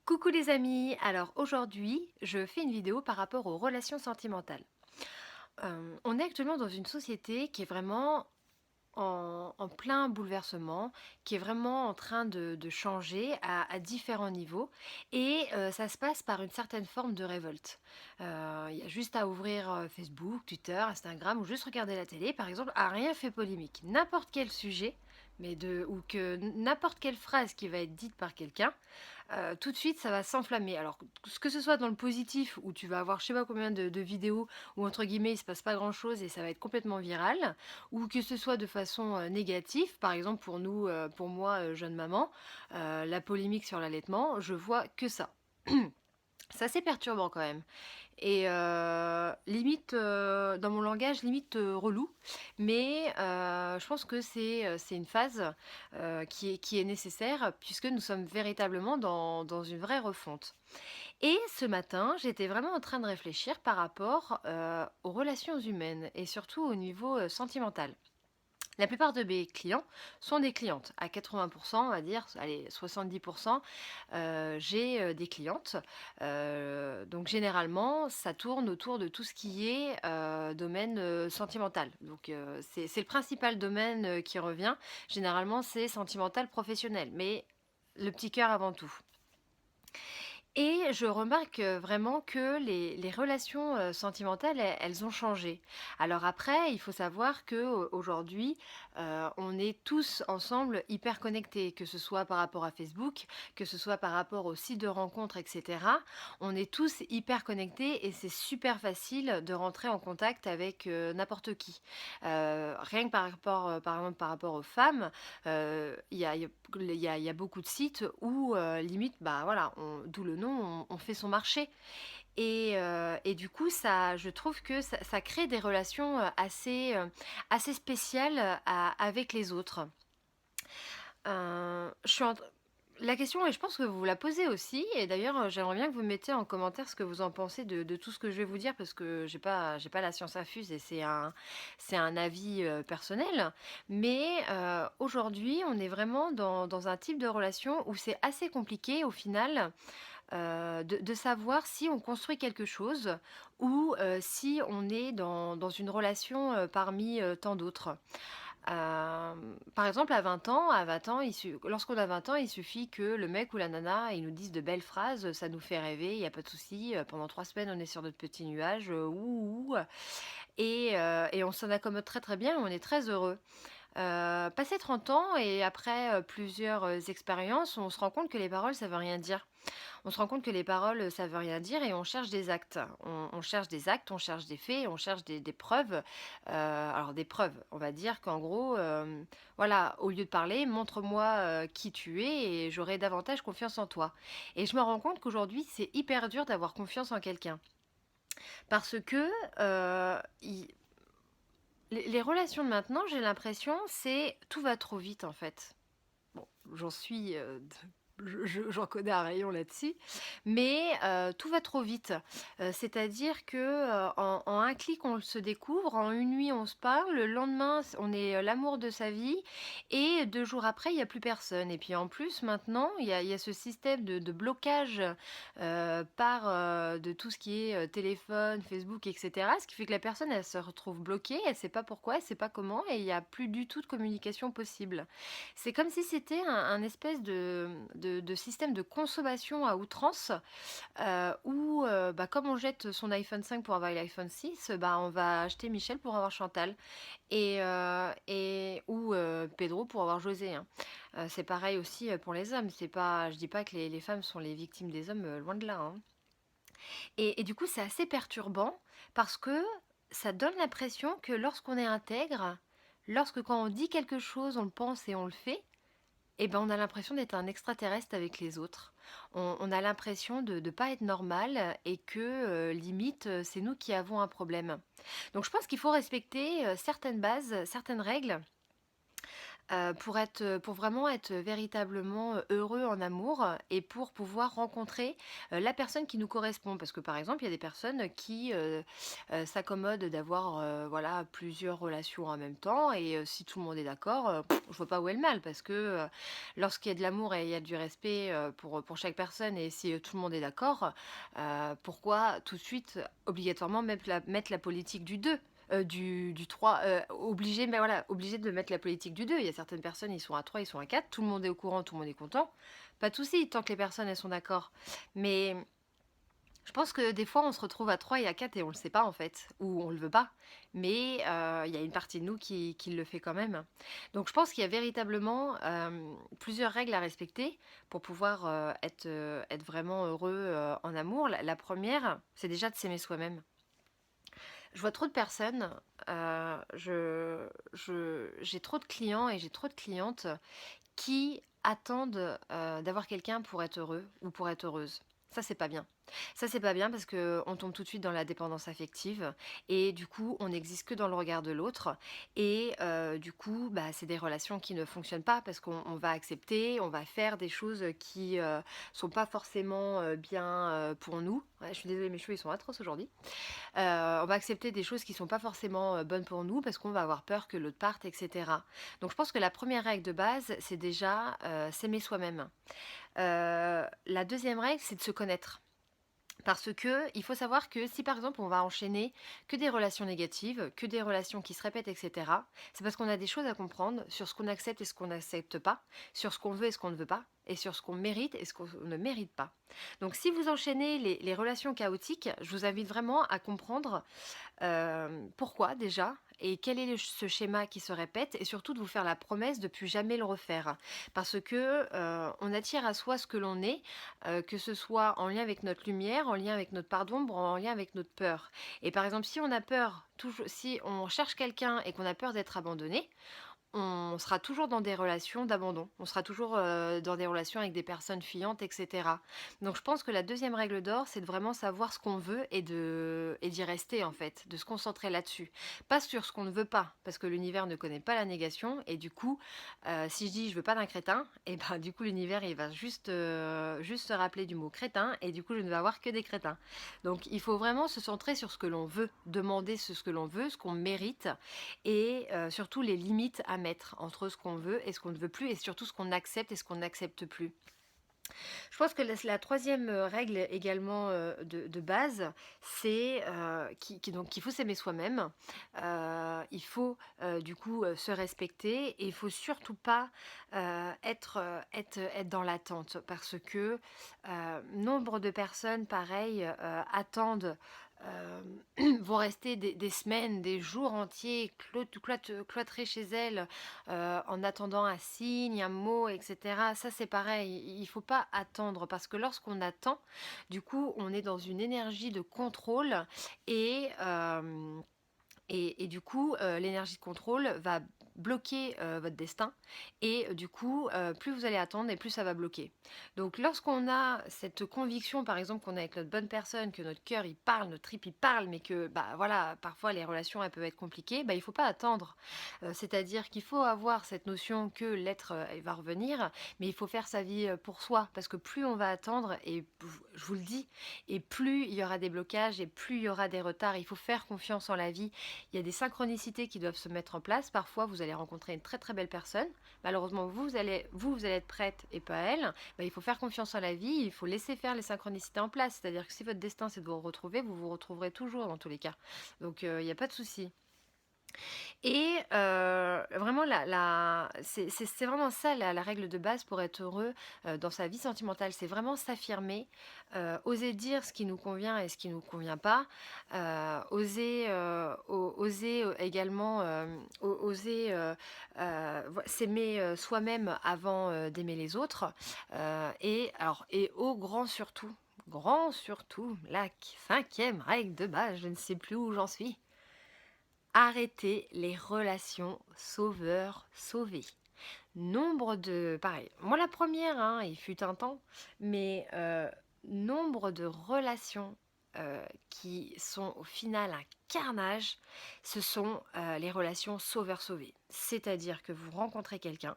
Coucou les amis, alors aujourd'hui je fais une vidéo par rapport aux relations sentimentales. On est actuellement dans une société qui est vraiment en plein bouleversement, qui est vraiment en train de changer à différents niveaux et ça se passe par une certaine forme de révolte. Il y a juste à ouvrir, Facebook, Twitter, Instagram ou juste regarder la télé par exemple, à rien fait polémique. N'importe quel sujet, mais ou que n'importe quelle phrase qui va être dite par quelqu'un, tout de suite ça va s'enflammer. Alors que ce soit dans le positif où tu vas avoir je sais pas combien de vidéos où entre guillemets il se passe pas grand chose et ça va être complètement viral, ou que ce soit de façon négative, par exemple pour nous, pour moi, jeune maman, la polémique sur l'allaitement, je vois que ça. C'est assez perturbant quand même et limite, dans mon langage, limite, relou. Mais je pense que c'est une phase, qui est nécessaire puisque nous sommes véritablement dans une vraie refonte. Et ce matin, j'étais vraiment en train de réfléchir par rapport, aux relations humaines et surtout au niveau, sentimental. La plupart de mes clients sont des clientes. À 80 on va dire, allez 70 j'ai, des clientes. Donc généralement, ça tourne autour de tout ce qui est, domaine, sentimental. Donc c'est le principal domaine, qui revient. Généralement, c'est sentimental professionnel, mais le petit cœur avant tout. Et je remarque, vraiment que les relations, sentimentales, elles ont changé. Alors après, il faut savoir qu'aujourd'hui, on est tous ensemble hyper connectés, que ce soit par rapport à Facebook, que ce soit par rapport aux sites de rencontres et cetera. On est tous hyper connectés et c'est super facile de rentrer en contact avec, n'importe qui. Rien que par rapport, par exemple, par rapport aux femmes, il y a beaucoup de sites où, limite, bah, voilà, d'où le nom, on fait son marché et du coup, je trouve que ça crée des relations, assez spéciales, avec les autres. Je suis en tr La question et je pense que vous vous la posez aussi et d'ailleurs, j'aimerais bien que vous mettiez en commentaire ce que vous en pensez de tout ce que je vais vous dire parce que j'ai pas la science infuse et c'est un avis, personnel. Mais, aujourd'hui, on est vraiment dans un type de relation où c'est assez compliqué au final, de savoir si on construit quelque chose ou, si on est dans une relation, parmi, tant d'autres. Par exemple, à 20 ans, lorsqu'on a 20 ans, il suffit que le mec ou la nana, ils nous disent de belles phrases, ça nous fait rêver, il y a pas de souci, pendant 3 semaines, on est sur notre petit nuage, ouh, ouh, et on s'en accommode très, très bien, on est très heureux. Passé 30 ans et après, plusieurs, expériences, on se rend compte que les paroles, ça veut rien dire. On se rend compte que les paroles, ça veut rien dire et on cherche des actes. On cherche des actes, on cherche des faits, on cherche des preuves. Alors des preuves, on va dire qu'en gros, voilà, au lieu de parler: «Montre-moi, qui tu es et j'aurai davantage confiance en toi» et je me rends compte qu'aujourd'hui, c'est hyper dur d'avoir confiance en quelqu'un parce que, i les relations de maintenant, j'ai l'impression, c'est tout va trop vite, en fait. Bon, j'en suis, j'en connais un rayon là-dessus, mais tout va trop vite. C'est-à-dire que, en un clic, on se découvre, en une nuit, on se parle, le lendemain, on est, l'amour de sa vie et 2 jours après, il y a plus personne et puis, en plus, maintenant, il y a ce système de blocage, de tout ce qui est, téléphone, Facebook et cetera. Ce qui fait que la personne, elle se retrouve bloquée, elle sait pas pourquoi, elle sait pas comment et il y a plus du tout de communication possible. C'est comme si c'était un espèce de système de consommation à outrance, où, bah, comme on jette son iPhone 5 pour avoir l'iPhone 6, bah, on va acheter Michel pour avoir Chantal ou Pedro pour avoir José, hein. C'est pareil aussi, pour les hommes. Je dis pas que les femmes sont les victimes des hommes, loin de là, hein. Et du coup, c'est assez perturbant parce que ça donne l'impression que lorsqu'on est intègre, quand on dit quelque chose, on le pense et on le fait, et ben, on a l'impression d'être un extraterrestre avec les autres. On a l'impression de ne pas être normal et que, limite, c'est nous qui avons un problème. Donc je pense qu'il faut respecter, certaines bases, certaines règles, pour vraiment être véritablement, heureux en amour et pour pouvoir rencontrer, la personne qui nous correspond. Parce que, par exemple, il y a des personnes qui, s'accommodent d'avoir, voilà, plusieurs relations en même temps et si tout le monde est d'accord, je vois pas où est le mal parce que, lorsqu'il y a de l'amour et il y a du respect, pour chaque personne et si, tout le monde est d'accord, pourquoi tout de suite, obligatoirement mettre la politique du 2? Du 3, obligé, mais voilà, obligé de mettre la politique du 2. Il y a certaines personnes, ils sont à 3, ils sont à 4, tout le monde est au courant, tout le monde est content. Pas de souci, tant que les personnes, elles sont d'accord. Mais je pense que des fois, on se retrouve à 3 et à 4 et on le sait pas en fait, ou on le veut pas. Mais il y a une partie de nous qui le fait quand même. Donc je pense qu'il y a véritablement plusieurs règles à respecter pour pouvoir être vraiment heureux en amour. La première, c'est déjà de s'aimer soi-même. Je vois trop de personnes, j'ai trop de clients et j'ai trop de clientes qui attendent d'avoir quelqu'un pour être heureux ou pour être heureuse. Ça, c'est pas bien. Ça, c'est pas bien parce que on tombe tout de suite dans la dépendance affective et du coup, on n'existe que dans le regard de l'autre et du coup, bah, c'est des relations qui ne fonctionnent pas parce qu'on va accepter, on va faire des choses qui sont pas forcément bien pour nous. Ouais, je suis désolée, mes cheveux ils sont atroces aujourd'hui. On va accepter des choses qui sont pas forcément bonnes pour nous parce qu'on va avoir peur que l'autre parte, etc. Donc je pense que la première règle de base, c'est déjà s'aimer soi-même. La deuxième règle, c'est de se connaître. Parce que il faut savoir que si par exemple on va enchaîner que des relations négatives, que des relations qui se répètent, etc., c'est parce qu'on a des choses à comprendre sur ce qu'on accepte et ce qu'on n'accepte pas, sur ce qu'on veut et ce qu'on ne veut pas, et sur ce qu'on mérite et ce qu'on ne mérite pas. Donc si vous enchaînez les relations chaotiques, je vous invite vraiment à comprendre pourquoi déjà et quel est ce schéma qui se répète et surtout de vous faire la promesse de plus jamais le refaire. Parce que on attire à soi ce que l'on est, que ce soit en lien avec notre lumière, en lien avec notre part d'ombre, en lien avec notre peur. Et par exemple, si on a peur, toujours, si on cherche quelqu'un et qu'on a peur d'être abandonné, on sera toujours dans des relations d'abandon. On sera toujours dans des relations avec des personnes fuyantes, etc. Donc je pense que la deuxième règle d'or, c'est de vraiment savoir ce qu'on veut et d'y rester en fait, de se concentrer là-dessus. Pas sur ce qu'on ne veut pas, parce que l'univers ne connaît pas la négation. Et du coup, si je dis je veux pas d'un crétin, et ben du coup l'univers il va juste se rappeler du mot crétin, et du coup je ne vais avoir que des crétins. Donc il faut vraiment se centrer sur ce que l'on veut, demander ce que l'on veut, ce qu'on mérite, et surtout les limites à mettre entre ce qu'on veut et ce qu'on ne veut plus et surtout ce qu'on accepte et ce qu'on n'accepte plus. Je pense que la troisième règle également de base, c'est donc qu'il faut s'aimer soi-même, il faut du coup se respecter et il faut surtout pas être dans l'attente parce que nombre de personnes, pareil, attendent euh, vont rester des semaines, des jours entiers cloîtrés chez elles en attendant un signe, un mot, etc. Ça c'est pareil, il ne faut pas attendre parce que lorsqu'on attend, du coup on est dans une énergie de contrôle et, euh, et du coup, l'énergie de contrôle va bloquer votre destin et du coup, plus vous allez attendre et plus ça va bloquer. Donc lorsqu'on a cette conviction, par exemple, qu'on est avec notre bonne personne, que notre cœur il parle, notre trip il parle, mais que bah voilà, parfois les relations elles peuvent être compliquées, bah il faut pas attendre. C'est-à-dire qu'il faut avoir cette notion que l'être il va revenir, mais il faut faire sa vie pour soi, parce que plus on va attendre, et je vous le dis, et plus il y aura des blocages et plus il y aura des retards. Il faut faire confiance en la vie, il y a des synchronicités qui doivent se mettre en place. Parfois, vous allez rencontrer une très très belle personne. Malheureusement, vous allez être prête et pas elle. Bah, il faut faire confiance en la vie. Il faut laisser faire les synchronicités en place. C'est-à-dire que si votre destin c'est de vous retrouver, vous vous retrouverez toujours dans tous les cas. Donc, il n'y a pas de souci. Et vraiment, c'est vraiment ça la règle de base pour être heureux dans sa vie sentimentale. C'est vraiment s'affirmer, oser dire ce qui nous convient et ce qui ne nous convient pas, oser également oser s'aimer soi-même avant d'aimer les autres. Et au grand surtout, la cinquième règle de base, je ne sais plus où j'en suis. Arrêter les relations sauveur-sauvé. Nombre de... Pareil, moi la première, hein, il fut un temps, mais nombre de relations qui sont au final un carnage, ce sont les relations sauveur-sauvé. C'est-à-dire que vous rencontrez quelqu'un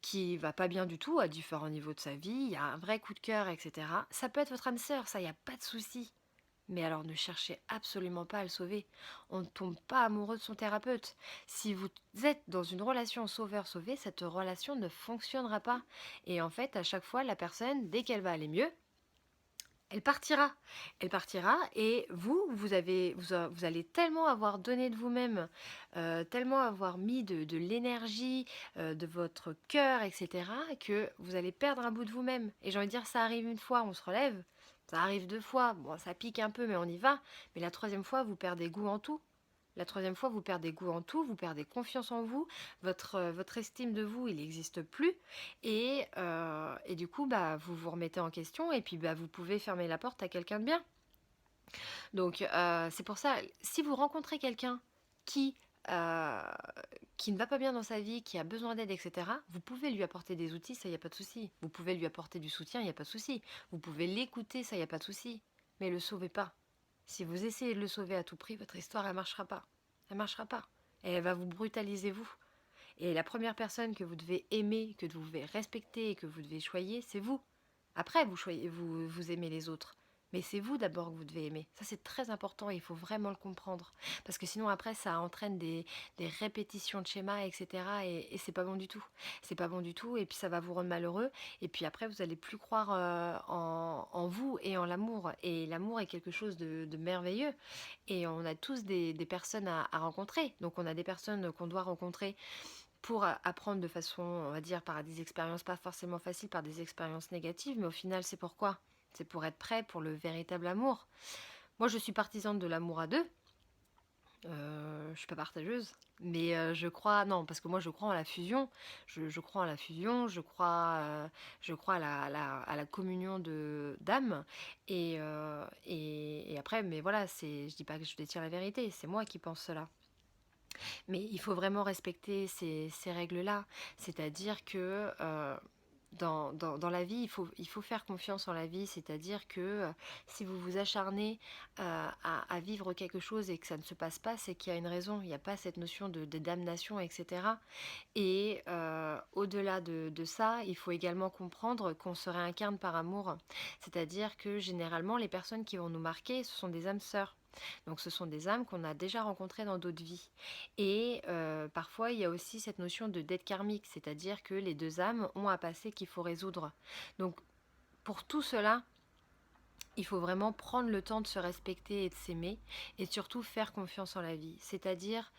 qui va pas bien du tout à différents niveaux de sa vie, il y a un vrai coup de cœur, etc. Ça peut être votre âme sœur, ça, il n'y a pas de souci. Mais alors ne cherchez absolument pas à le sauver. On ne tombe pas amoureux de son thérapeute. Si vous êtes dans une relation sauveur-sauvé, cette relation ne fonctionnera pas. Et en fait, à chaque fois, la personne, dès qu'elle va aller mieux, elle partira. Elle partira et vous allez tellement avoir donné de vous-même, tellement avoir mis de l'énergie, de votre cœur, etc., que vous allez perdre un bout de vous-même. Et j'ai envie de dire, ça arrive une fois, on se relève. Ça arrive deux fois, bon, ça pique un peu, mais on y va. Mais la troisième fois, vous perdez goût en tout. La troisième fois, vous perdez goût en tout, vous perdez confiance en vous, votre estime de vous, il n'existe plus. Et du coup, bah, vous vous remettez en question et puis bah, vous pouvez fermer la porte à quelqu'un de bien. Donc c'est pour ça, si vous rencontrez quelqu'un qui, euh, qui ne va pas bien dans sa vie, qui a besoin d'aide, etc., vous pouvez lui apporter des outils, ça, il n'y a pas de souci. Vous pouvez lui apporter du soutien, il n'y a pas de souci. Vous pouvez l'écouter, ça, il n'y a pas de souci. Mais le sauvez pas. Si vous essayez de le sauver à tout prix, votre histoire, elle marchera pas. Elle marchera pas. Et elle va vous brutaliser, vous. Et la première personne que vous devez aimer, que vous devez respecter et que vous devez choyer, c'est vous. Après, vous aimez les autres. Mais c'est vous d'abord que vous devez aimer. Ça, c'est très important et il faut vraiment le comprendre. Parce que sinon, après, ça entraîne des répétitions de schémas, etc. Et c'est pas bon du tout. C'est pas bon du tout. Et puis, ça va vous rendre malheureux. Et puis après, vous n'allez plus croire en vous et en l'amour. Et l'amour est quelque chose de merveilleux. Et on a tous des personnes à rencontrer. Donc, on a des personnes qu'on doit rencontrer pour apprendre de façon, on va dire, par des expériences pas forcément faciles, par des expériences négatives, mais au final, c'est pourquoi? C'est pour être prêt pour le véritable amour. Moi, je suis partisane de l'amour à deux. Je suis pas partageuse, mais je crois, non, parce que moi, je crois en la fusion. Je crois en la fusion, je crois à la communion de d'âmes. Et après, mais voilà, je dis pas que je détiens la vérité, c'est moi qui pense cela. Mais il faut vraiment respecter ces règles-là. C'est-à-dire que dans la vie, il faut faire confiance en la vie. C'est-à-dire que si vous vous acharnez à vivre quelque chose et que ça ne se passe pas, c'est qu'il y a une raison. Il n'y a pas cette notion de damnation, etc. Et au-delà de ça, il faut également comprendre qu'on se réincarne par amour. C'est-à-dire que généralement, les personnes qui vont nous marquer, ce sont des âmes sœurs. Donc ce sont des âmes qu'on a déjà rencontrées dans d'autres vies. Et parfois, il y a aussi cette notion de dette karmique, c'est-à-dire que les deux âmes ont un passé qu'il faut résoudre. Donc pour tout cela, il faut vraiment prendre le temps de se respecter et de s'aimer, et surtout faire confiance en la vie. C'est-à-dire,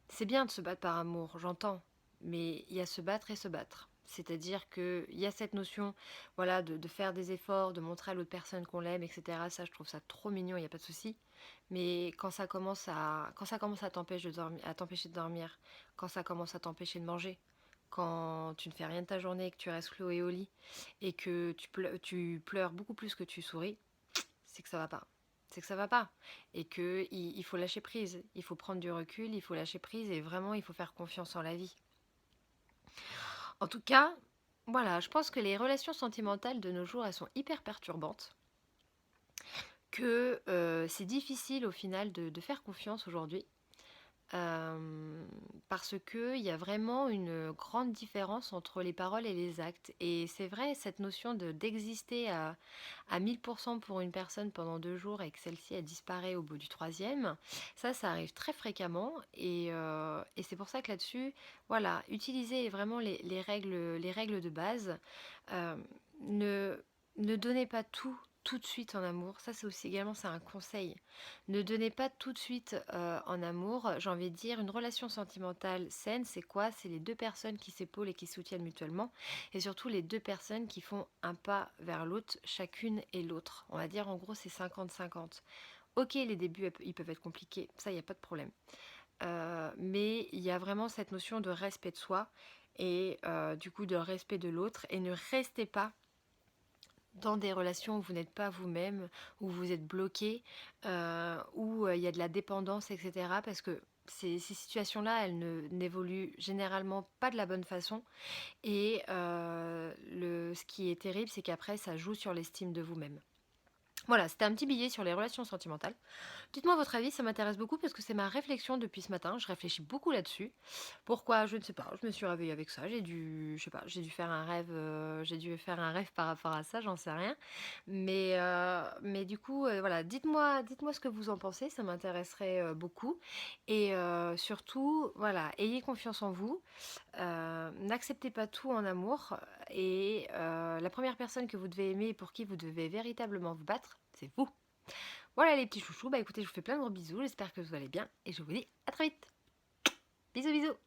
c'est bien de se battre par amour, j'entends, mais il y a se battre et se battre. C'est-à-dire qu'il y a cette notion, voilà, de faire des efforts, de montrer à l'autre personne qu'on l'aime, etc. Ça, je trouve ça trop mignon, il n'y a pas de souci. Mais quand ça commence à t'empêcher de dormir, à t'empêcher de dormir, quand ça commence à t'empêcher de manger, quand tu ne fais rien de ta journée et que tu restes cloué au lit et que tu pleures beaucoup plus que tu souris, c'est que ça va pas. C'est que ça va pas. Et que il faut lâcher prise. Il faut prendre du recul, il faut lâcher prise et vraiment il faut faire confiance en la vie. En tout cas, voilà, je pense que les relations sentimentales de nos jours, elles sont hyper perturbantes. Que c'est difficile au final de faire confiance aujourd'hui. Parce qu'il y a vraiment une grande différence entre les paroles et les actes. Et c'est vrai, cette notion d'exister à 1000% pour une personne pendant 2 jours et que celle-ci elle disparaît au bout du troisième, ça arrive très fréquemment. Et c'est pour ça que là-dessus, voilà, utilisez vraiment les règles de base. Euh, ne, ne donnez pas tout de suite en amour. Ça, c'est aussi également, c'est un conseil. Ne donnez pas tout de suite en amour. J'ai envie de dire, une relation sentimentale saine, c'est quoi? C'est les deux personnes qui s'épaulent et qui se soutiennent mutuellement. Et surtout, les deux personnes qui font un pas vers l'autre, chacune et l'autre. On va dire, en gros, c'est 50-50. Ok, les débuts, ils peuvent être compliqués. Ça, il n'y a pas de problème. Mais il y a vraiment cette notion de respect de soi et du coup de respect de l'autre. Et ne restez pas dans des relations où vous n'êtes pas vous-même, où vous êtes bloqué, où il y a de la dépendance, etc. Parce que ces situations-là, elles n'évoluent généralement pas de la bonne façon. Et ce qui est terrible, c'est qu'après, ça joue sur l'estime de vous-même. Voilà, c'était un petit billet sur les relations sentimentales. Dites-moi votre avis, ça m'intéresse beaucoup parce que c'est ma réflexion depuis ce matin. Je réfléchis beaucoup là-dessus. Pourquoi? Je ne sais pas. Je me suis réveillée avec ça. Je sais pas, j'ai dû faire un rêve. J'ai dû faire un rêve par rapport à ça. J'en sais rien. Mais du coup, voilà. Dites-moi ce que vous en pensez. Ça m'intéresserait beaucoup. Et surtout, voilà, ayez confiance en vous. N'acceptez pas tout en amour. Et la première personne que vous devez aimer et pour qui vous devez véritablement vous battre, c'est vous. Voilà les petits chouchous, bah écoutez, je vous fais plein de gros bisous, j'espère que vous allez bien et je vous dis à très vite. Bisous bisous.